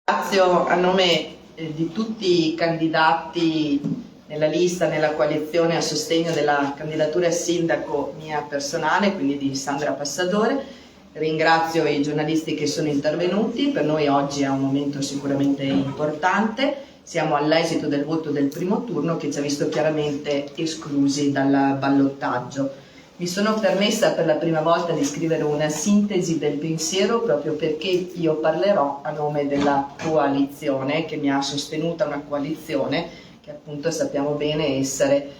Ringrazio a nome di tutti i candidati nella lista, nella coalizione a sostegno della candidatura a sindaco mia personale, quindi di Sandra Passadore. Ringrazio i giornalisti che sono intervenuti. Per noi oggi è un momento sicuramente importante. Siamo all'esito del voto del primo turno che ci ha visto chiaramente esclusi dal ballottaggio. Mi sono permessa per la prima volta di scrivere una sintesi del pensiero proprio perché io parlerò a nome della coalizione che mi ha sostenuta, una coalizione che appunto sappiamo bene essere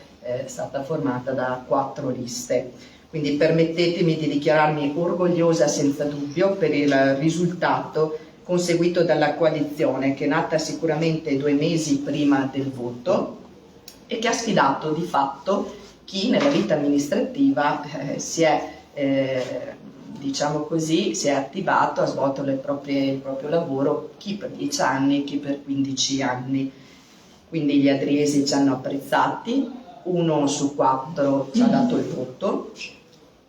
stata formata da 4 liste. Quindi permettetemi di dichiararmi orgogliosa senza dubbio per il risultato conseguito dalla coalizione che è nata sicuramente 2 mesi prima del voto e che ha sfidato di fatto chi nella vita amministrativa si è, diciamo così, si è attivato, ha svolto il proprio lavoro, chi per 10 anni, chi per 15 anni. Quindi gli adriesi ci hanno apprezzati, 1 su 4 ci ha dato il voto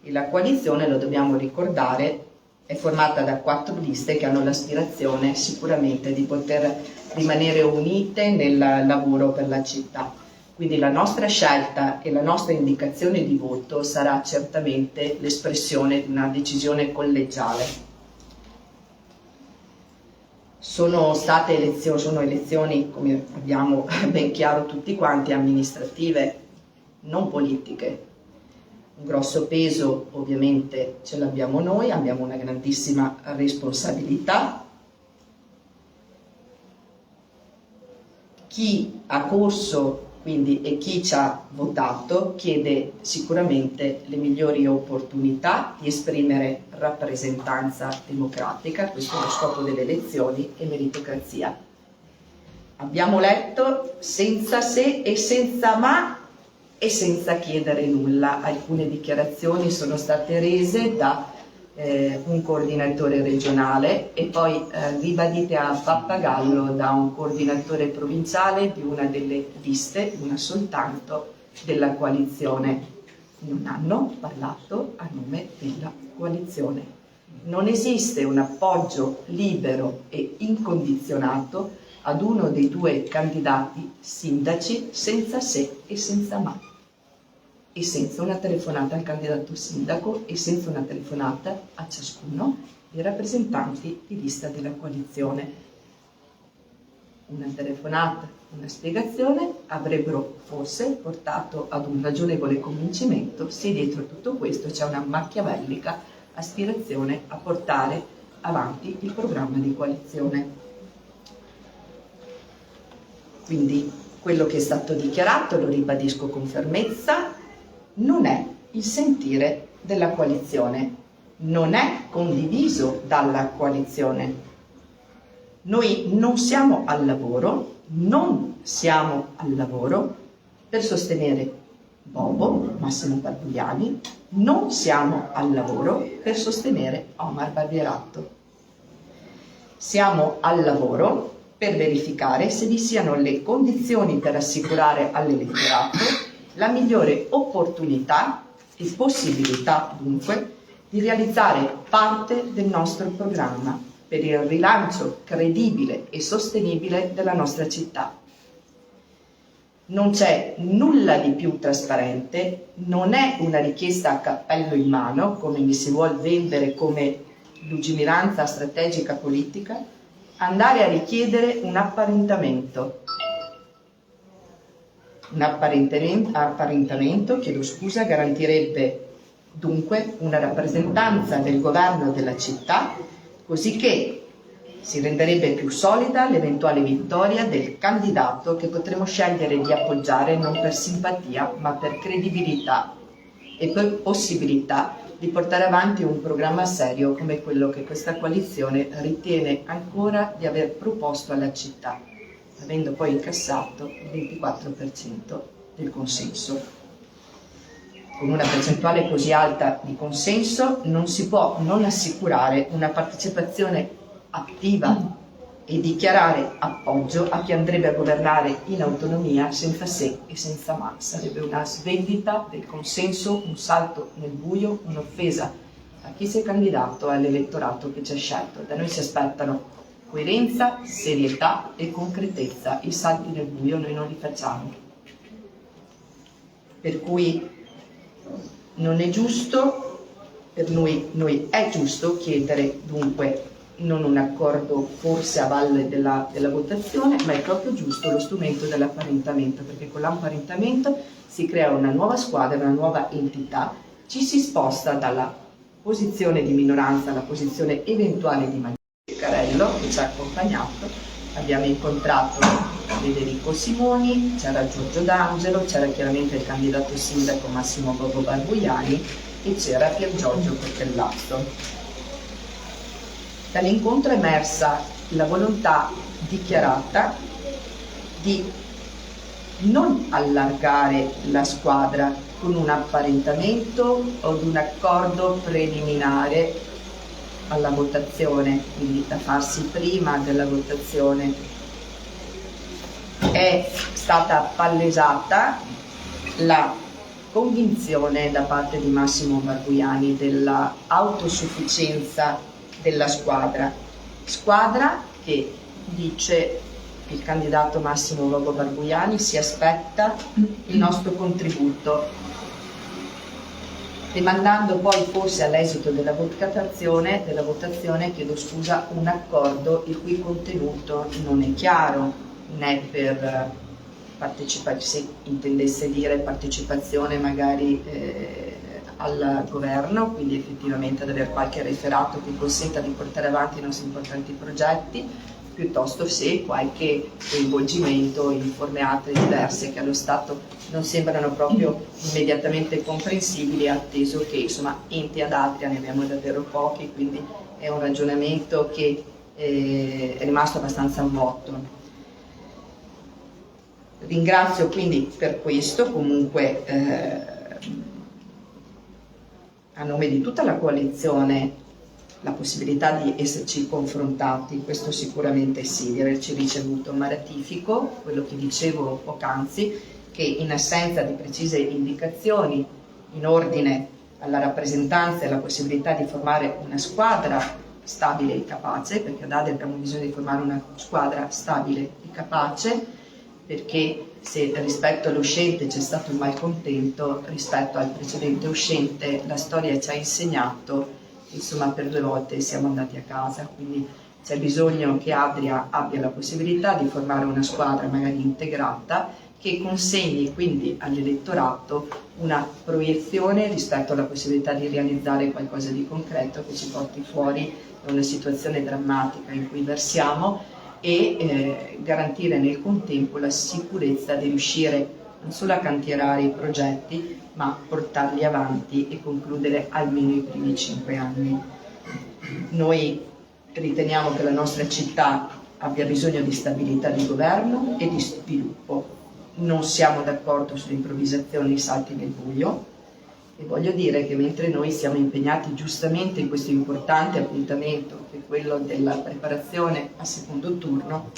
e la coalizione, lo dobbiamo ricordare, è formata da 4 liste che hanno l'aspirazione sicuramente di poter rimanere unite nel lavoro per la città. Quindi la nostra scelta e la nostra indicazione di voto sarà certamente l'espressione di una decisione collegiale. Sono elezioni, come abbiamo ben chiaro tutti quanti, amministrative, non politiche. Un grosso peso ovviamente ce l'abbiamo noi, abbiamo una grandissima responsabilità. Chi ha corso quindi e chi ci ha votato chiede sicuramente le migliori opportunità di esprimere rappresentanza democratica, questo è lo scopo delle elezioni, e meritocrazia. Abbiamo letto senza se e senza ma e senza chiedere nulla. Alcune dichiarazioni sono state rese da un coordinatore regionale e poi ribadite a pappagallo da un coordinatore provinciale di una delle liste, una soltanto, della coalizione. Non hanno parlato a nome della coalizione. Non esiste un appoggio libero e incondizionato ad uno dei 2 candidati sindaci senza se e senza ma. E senza una telefonata al candidato sindaco e senza una telefonata a ciascuno dei rappresentanti di lista della coalizione. Una telefonata, una spiegazione avrebbero forse portato ad un ragionevole convincimento se dietro tutto questo c'è una machiavellica aspirazione a portare avanti il programma di coalizione. Quindi quello che è stato dichiarato, lo ribadisco con fermezza, non è il sentire della coalizione, non è condiviso dalla coalizione. Noi non siamo al lavoro per sostenere Bobo, Massimo Barbugliani, non siamo al lavoro per sostenere Omar Barbierato. Siamo al lavoro per verificare se vi siano le condizioni per assicurare all'elettorato la migliore opportunità e possibilità dunque di realizzare parte del nostro programma per il rilancio credibile e sostenibile della nostra città. Non c'è nulla di più trasparente, non è una richiesta a cappello in mano, come mi si vuol vendere come lungimiranza strategica politica, andare a richiedere un apparentamento. Un apparentamento, garantirebbe dunque una rappresentanza del governo della città, così che si renderebbe più solida l'eventuale vittoria del candidato che potremo scegliere di appoggiare non per simpatia ma per credibilità e per possibilità di portare avanti un programma serio come quello che questa coalizione ritiene ancora di aver proposto alla città, avendo poi incassato il 24% del consenso. Con una percentuale così alta di consenso non si può non assicurare una partecipazione attiva e dichiarare appoggio a chi andrebbe a governare in autonomia senza se e senza ma. Sarebbe una svendita del consenso, un salto nel buio, un'offesa a chi si è candidato e all'elettorato che ci ha scelto. Da noi si aspettano Coerenza, serietà e concretezza. I salti nel buio noi non li facciamo. Per cui non è giusto, per noi è giusto chiedere dunque non un accordo forse a valle della votazione, ma è proprio giusto lo strumento dell'apparentamento, perché con l'apparentamento si crea una nuova squadra, una nuova entità, ci si sposta dalla posizione di minoranza alla posizione eventuale di maggioranza. Carello che ci ha accompagnato, abbiamo incontrato Federico Simoni, c'era Giorgio D'Angelo, c'era chiaramente il candidato sindaco Massimo Bobo Barbuiani e c'era Pier Giorgio Cortellazzo. Dall'incontro è emersa la volontà dichiarata di non allargare la squadra con un apparentamento o un accordo preliminare alla votazione, quindi da farsi prima della votazione. È stata palesata la convinzione da parte di Massimo Barbuiani della autosufficienza della squadra che dice il candidato Massimo Bobo Barbuiani si aspetta il nostro contributo, demandando poi forse all'esito della votazione, chiedo scusa, un accordo il cui contenuto non è chiaro, né per partecipazione, se intendesse dire partecipazione magari al governo, quindi effettivamente ad avere qualche referato che consenta di portare avanti i nostri importanti progetti, piuttosto se qualche coinvolgimento in forme altre diverse che allo Stato non sembrano proprio immediatamente comprensibili, atteso che insomma enti ad Atria ne abbiamo davvero pochi, quindi è un ragionamento che è rimasto abbastanza motto. Ringrazio quindi per questo, comunque a nome di tutta la coalizione, la possibilità di esserci confrontati, questo sicuramente sì, di averci ricevuto, ma ratifico quello che dicevo poc'anzi, che in assenza di precise indicazioni in ordine alla rappresentanza e alla possibilità di formare una squadra stabile e capace, perché ad Adria abbiamo bisogno di formare una squadra stabile e capace, perché se rispetto all'uscente c'è stato un malcontento, rispetto al precedente uscente la storia ci ha insegnato, insomma per 2 volte siamo andati a casa, quindi c'è bisogno che Adria abbia la possibilità di formare una squadra magari integrata che consegni quindi all'elettorato una proiezione rispetto alla possibilità di realizzare qualcosa di concreto che ci porti fuori da una situazione drammatica in cui versiamo e garantire nel contempo la sicurezza di riuscire non solo a cantierare i progetti ma portarli avanti e concludere almeno i primi 5 anni. Noi riteniamo che la nostra città abbia bisogno di stabilità di governo e di sviluppo. Non siamo d'accordo sulle improvvisazioni e i salti nel buio e voglio dire che mentre noi siamo impegnati giustamente in questo importante appuntamento che è quello della preparazione al secondo turno,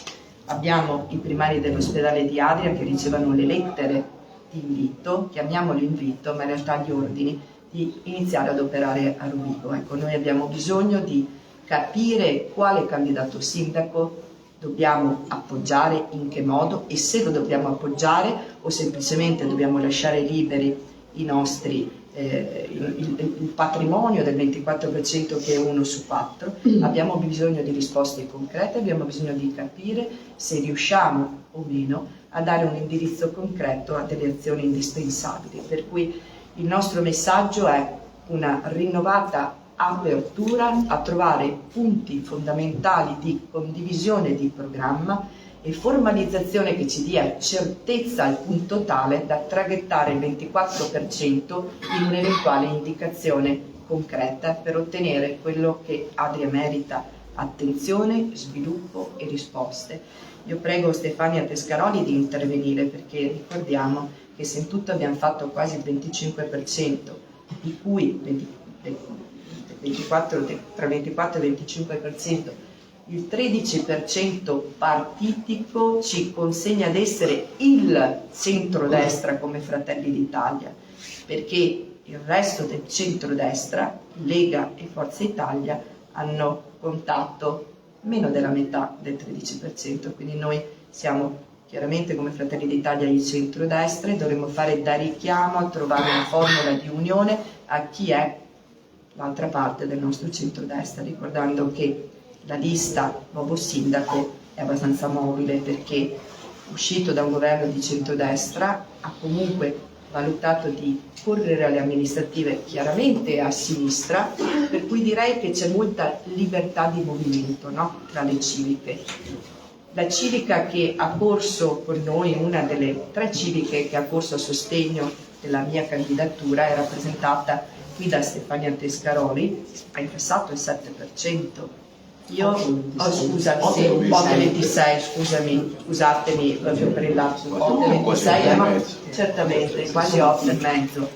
abbiamo i primari dell'ospedale di Adria che ricevono le lettere di invito, chiamiamolo invito, ma in realtà gli ordini di iniziare ad operare a Rovigo. Ecco, noi abbiamo bisogno di capire quale candidato sindaco dobbiamo appoggiare, in che modo e se lo dobbiamo appoggiare o semplicemente dobbiamo lasciare liberi i nostri il patrimonio del 24% che è 1 su 4. Abbiamo bisogno di risposte concrete, abbiamo bisogno di capire se riusciamo o meno a dare un indirizzo concreto a delle azioni indispensabili, per cui il nostro messaggio è una rinnovata apertura a trovare punti fondamentali di condivisione di programma e formalizzazione che ci dia certezza al punto tale da traghettare il 24% in un'eventuale indicazione concreta per ottenere quello che Adria merita: attenzione, sviluppo e risposte. Io prego Stefania Tescaroli di intervenire, perché ricordiamo che se in tutto abbiamo fatto quasi il 25%, di cui tra 24 e il 25%, il 13% partitico ci consegna ad essere il centrodestra come Fratelli d'Italia, perché il resto del centrodestra, Lega e Forza Italia, hanno contato meno della metà del 13%, quindi noi siamo chiaramente come Fratelli d'Italia il centrodestra e dovremmo fare da richiamo a trovare una formula di unione a chi è l'altra parte del nostro centrodestra, ricordando che la lista nuovo sindaco è abbastanza mobile perché uscito da un governo di centrodestra ha comunque valutato di correre alle amministrative chiaramente a sinistra, per cui direi che c'è molta libertà di movimento, no? Tra le civiche. La civica che ha corso con noi, una delle 3 civiche che ha corso a sostegno della mia candidatura, è rappresentata qui da Stefania Tescaroli, ha incassato il 7%. Io, scusami, 8,26, scusatemi proprio per il lapsus, 8,26, ma certamente quasi 8,5,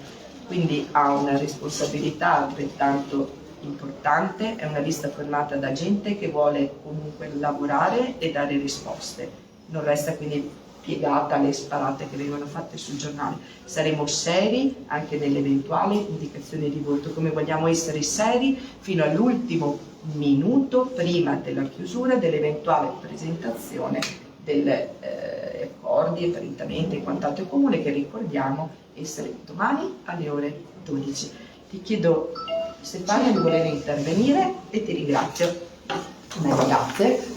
quindi ha una responsabilità altrettanto importante, è una lista formata da gente che vuole comunque lavorare e dare risposte, non resta quindi piegata alle sparate che vengono fatte sul giornale. Saremo seri anche nelle eventuali indicazioni di voto, come vogliamo essere seri fino all'ultimo minuto prima della chiusura dell'eventuale presentazione degli accordi e paritamente in quant'altro comune, che ricordiamo essere domani alle ore 12. Ti chiedo, Stefania, di voler intervenire e ti ringrazio. Grazie.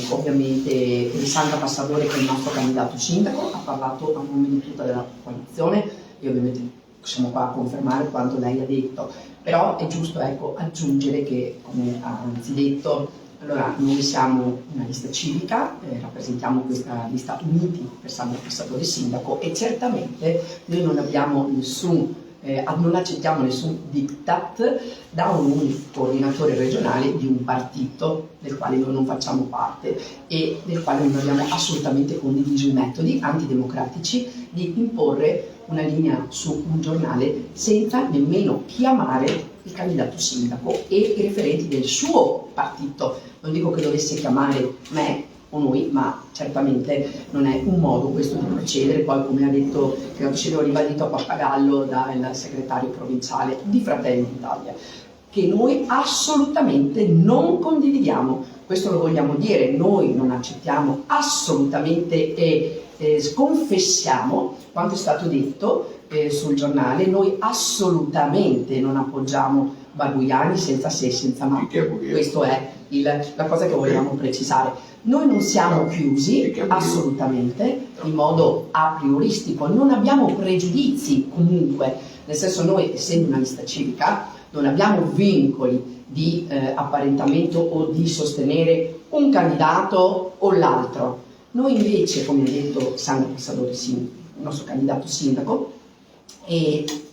Ovviamente Sandra Passadore, che è il nostro candidato sindaco, ha parlato a nome di tutta la coalizione e ovviamente siamo qua a confermare quanto lei ha detto, però è giusto aggiungere che, come ha anzidetto, allora noi siamo una lista civica, rappresentiamo questa lista Uniti per Sandra Passadore sindaco e certamente noi non abbiamo non accettiamo nessun diktat da un coordinatore regionale di un partito del quale noi non facciamo parte e del quale non abbiamo assolutamente condiviso i metodi antidemocratici di imporre una linea su un giornale senza nemmeno chiamare il candidato sindaco e i referenti del suo partito. Non dico che dovesse chiamare me o noi, ma certamente non è un modo questo di procedere. Poi, come ha detto, credo ce l'ho ribadito a pappagallo dal segretario provinciale di Fratelli d'Italia, che noi assolutamente non condividiamo. Questo lo vogliamo dire, noi non accettiamo assolutamente e sconfessiamo quanto è stato detto sul giornale. Noi assolutamente non appoggiamo Barbuiani senza se e senza ma. Questa è la cosa che vogliamo precisare. Noi non siamo chiusi assolutamente in modo a prioristico, non abbiamo pregiudizi comunque, nel senso, noi essendo una lista civica non abbiamo vincoli di apparentamento o di sostenere un candidato o l'altro. Noi invece, come ha detto Sandra Passadore, il nostro candidato sindaco,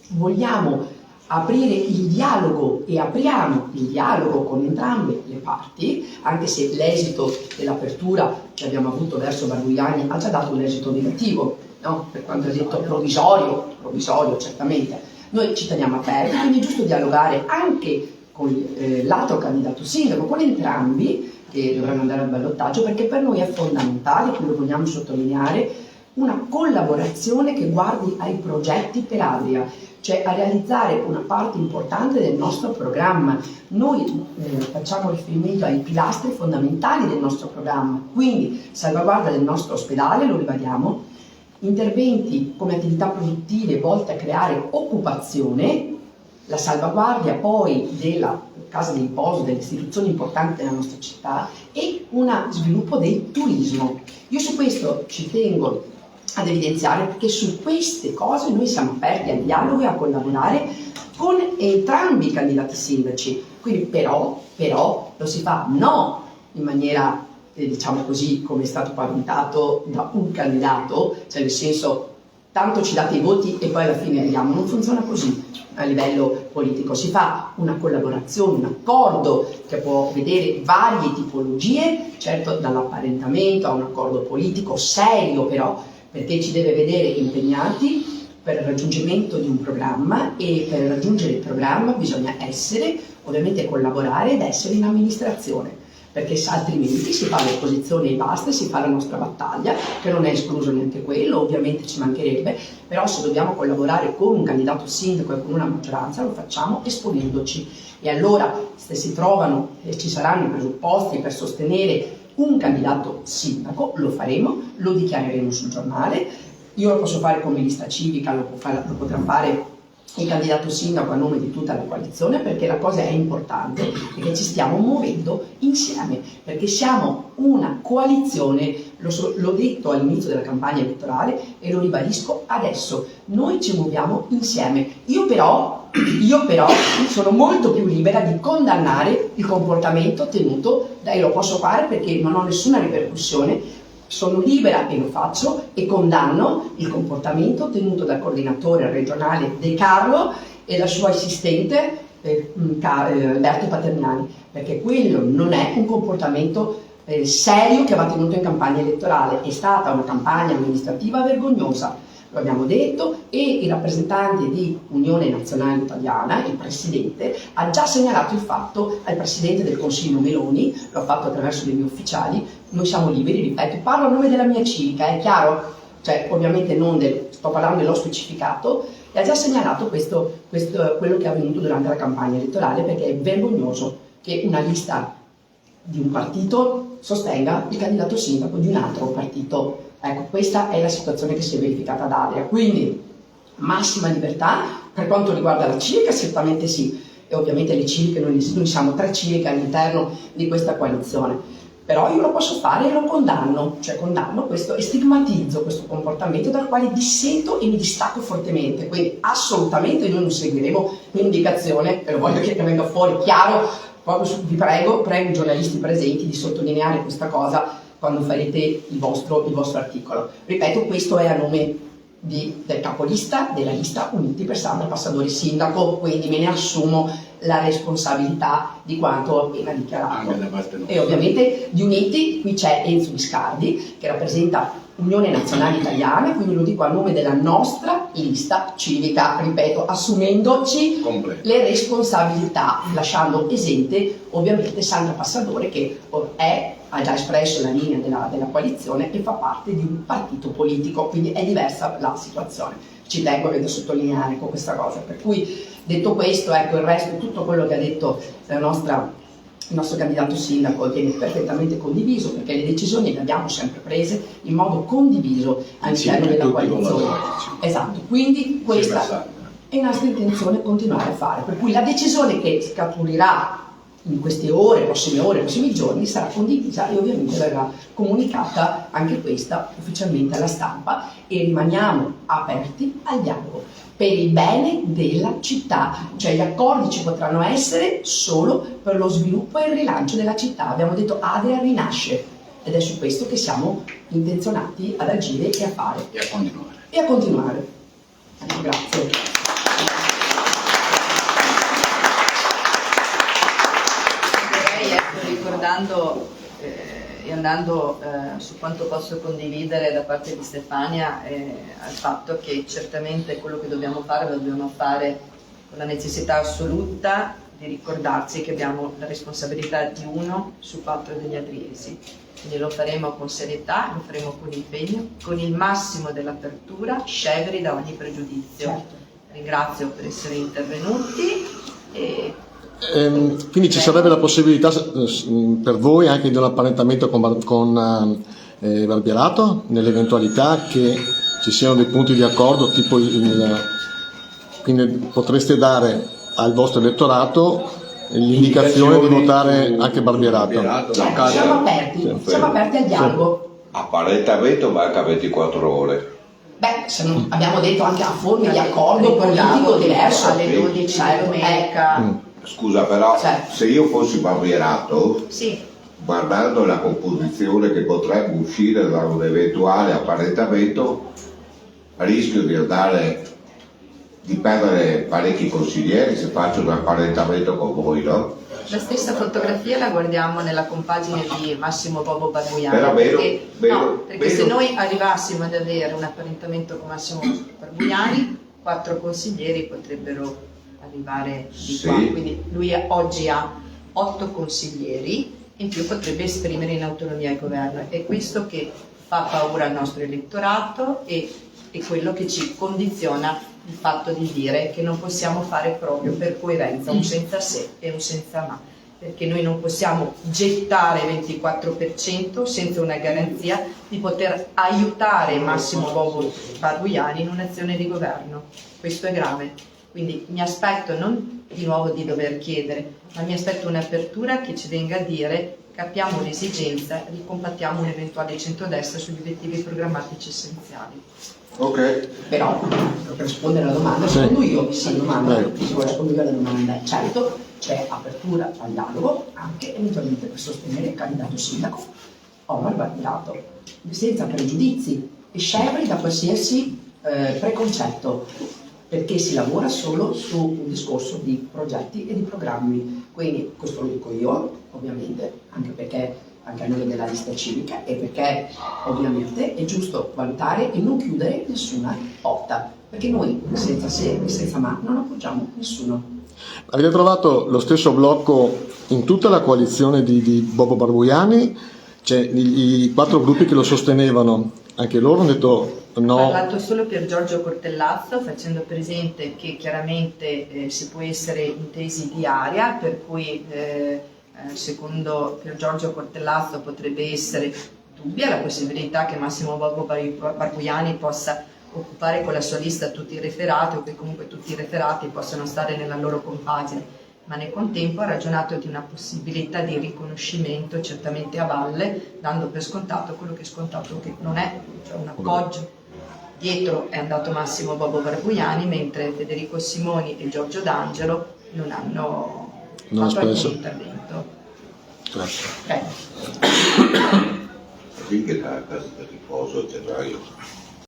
vogliamo aprire il dialogo e apriamo il dialogo con entrambe le parti, anche se l'esito dell'apertura che abbiamo avuto verso Barbuiani ha già dato un esito negativo, no? Per quanto ha detto provvisorio certamente. Noi ci teniamo aperti, quindi è giusto dialogare anche con l'altro candidato sindaco, con entrambi che dovranno andare al ballottaggio, perché per noi è fondamentale, qui lo vogliamo sottolineare, una collaborazione che guardi ai progetti per Adria, cioè a realizzare una parte importante del nostro programma. Noi facciamo riferimento ai pilastri fondamentali del nostro programma, quindi salvaguardia del nostro ospedale, lo ribadiamo, interventi come attività produttive volte a creare occupazione, la salvaguardia poi della casa di riposo, delle istituzioni importanti della nostra città e uno sviluppo del turismo. Io su questo ci tengo ad evidenziare, perché su queste cose noi siamo aperti al dialogo e a collaborare con entrambi i candidati sindaci. Quindi però lo si fa no in maniera diciamo così come è stato paventato da un candidato, cioè nel senso tanto ci date i voti e poi alla fine vediamo. Non funziona così a livello politico, si fa una collaborazione, un accordo che può vedere varie tipologie, certo dall'apparentamento a un accordo politico serio, però perché ci deve vedere impegnati per il raggiungimento di un programma, e per raggiungere il programma bisogna essere, ovviamente collaborare ed essere in amministrazione, perché altrimenti si fa l'opposizione e basta, si fa la nostra battaglia, che non è escluso neanche quello, ovviamente ci mancherebbe, però se dobbiamo collaborare con un candidato sindaco e con una maggioranza lo facciamo esponendoci. E allora se si trovano e ci saranno i presupposti per sostenere un candidato sindaco, lo faremo, lo dichiareremo sul giornale. Io lo posso fare come lista civica, lo potrà fare il candidato sindaco a nome di tutta la coalizione, perché la cosa è importante è che ci stiamo muovendo insieme, perché siamo una coalizione, l'ho detto all'inizio della campagna elettorale e lo ribadisco adesso, noi ci muoviamo insieme. Io però sono molto più libera di condannare il comportamento tenuto, e lo posso fare perché non ho nessuna ripercussione. Sono libera e lo faccio e condanno il comportamento tenuto dal coordinatore regionale De Carlo e dal suo assistente Alberto Paterniani, perché quello non è un comportamento serio che va tenuto in campagna elettorale. È stata una campagna amministrativa vergognosa, lo abbiamo detto, e i rappresentanti di Unione Nazionale Italiana, il Presidente, ha già segnalato il fatto al Presidente del Consiglio Meloni, lo ha fatto attraverso dei miei ufficiali. Noi siamo liberi, ripeto, parlo a nome della mia civica, è chiaro? Cioè, ovviamente sto parlando dello specificato, e ha già segnalato quello che è avvenuto durante la campagna elettorale, perché è vergognoso che una lista di un partito sostenga il candidato sindaco di un altro partito. Ecco, questa è la situazione che si è verificata ad Adria, quindi massima libertà. Per quanto riguarda la civica, certamente sì, e ovviamente le civiche, noi siamo 3 civiche all'interno di questa coalizione, però io lo posso fare e lo condanno, cioè condanno questo e stigmatizzo questo comportamento dal quale dissento e mi distacco fortemente, quindi assolutamente noi non seguiremo l'indicazione, e lo voglio che venga fuori chiaro, vi prego i giornalisti presenti di sottolineare questa cosa quando farete il vostro articolo. Ripeto, questo è a nome del capolista della lista Uniti per Sandra Passadori sindaco, quindi me ne assumo la responsabilità di quanto ho appena dichiarato. E ovviamente di Uniti qui c'è Enzo Biscardi che rappresenta Unione Nazionale Italiana, quindi lo dico a nome della nostra lista civica, ripeto, assumendoci le responsabilità, lasciando esente ovviamente Sandra Passadori che ha già espresso la linea della coalizione e fa parte di un partito politico, quindi è diversa la situazione. Ci tengo a sottolineare con questa cosa, per cui detto questo, ecco, il resto, tutto quello che ha detto il nostro candidato sindaco viene perfettamente condiviso, perché le decisioni le abbiamo sempre prese in modo condiviso all'interno della coalizione. Esatto, quindi questa è nostra intenzione continuare a fare, per cui la decisione che scaturirà in queste prossimi giorni sarà condivisa e ovviamente verrà comunicata anche questa ufficialmente alla stampa, e rimaniamo aperti al dialogo per il bene della città, cioè gli accordi ci potranno essere solo per lo sviluppo e il rilancio della città. Abbiamo detto Adria rinasce ed è su questo che siamo intenzionati ad agire e a fare. E a continuare. Ecco, grazie. Ricordando e andando su quanto posso condividere da parte di Stefania al fatto che certamente quello che dobbiamo fare lo dobbiamo fare con la necessità assoluta di ricordarci che abbiamo la responsabilità di 1 su 4 degli adriesi, quindi lo faremo con serietà, lo faremo con impegno, con il massimo dell'apertura, scevri da ogni pregiudizio. Certo. Ringrazio per essere intervenuti e quindi ci sarebbe la possibilità per voi anche di un apparentamento con Barbierato, nell'eventualità che ci siano dei punti di accordo, tipo quindi potreste dare al vostro elettorato l'indicazione di votare anche Barbierato. Siamo aperti al dialogo. Apparentamento manca 24 ore. Beh, abbiamo detto anche a forme di accordo politico diverso. Alle 12 di domenica. Scusa, però, se io fossi Barbierato, Sì. guardando la composizione che potrebbe uscire da un eventuale apparentamento, rischio di perdere parecchi consiglieri se faccio un apparentamento con voi, no? La stessa fotografia la guardiamo nella compagine di Massimo Bobo Barbuiani. Però perché se noi arrivassimo ad avere un apparentamento con Massimo Barbuiani, 4 consiglieri potrebbero arrivare di qua. Quindi lui oggi ha 8 consiglieri in più potrebbe esprimere in autonomia il governo. È questo che fa paura al nostro elettorato e è quello che ci condiziona il fatto di dire che non possiamo fare proprio per coerenza un senza se e un senza ma, perché noi non possiamo gettare 24% senza una garanzia di poter aiutare Massimo Bobo Barbuiani in un'azione di governo. Questo è grave. Quindi mi aspetto non di nuovo di dover chiedere, ma mi aspetto un'apertura che ci venga a dire: capiamo l'esigenza, ricompattiamo un eventuale centrodestra sugli obiettivi programmatici essenziali. Ok. Però per rispondere alla domanda, rispondo io, sì, rispondo io alla domanda. Certo, c'è apertura al dialogo anche eventualmente per sostenere il candidato sindaco Omar Barbierato, senza pregiudizi e scevri da qualsiasi preconcetto, perché si lavora solo su un discorso di progetti e di programmi. Quindi questo lo dico io, ovviamente, anche a noi della lista civica, e perché ovviamente è giusto valutare e non chiudere nessuna porta, perché noi senza se e senza ma non appoggiamo nessuno. Avete trovato lo stesso blocco in tutta la coalizione di Bobo Barbuiani? Cioè, i 4 gruppi che lo sostenevano, anche loro hanno detto no? Ho parlato solo per Giorgio Cortellazzo, facendo presente che chiaramente si può essere intesi di area, per cui secondo Pier Giorgio Cortellazzo potrebbe essere dubbia la possibilità che Massimo Bobo Barbuiani possa occupare con la sua lista tutti i referati, o che comunque tutti i referati possano stare nella loro compagine, ma nel contempo ha ragionato di una possibilità di riconoscimento certamente a valle, dando per scontato quello che è scontato che non è, cioè un appoggio. Dietro è andato Massimo Bobo Barbuiani, mentre Federico Simoni e Giorgio D'Angelo non hanno fatto alcun intervento. Grazie. Finché la casa del riposo a gennaio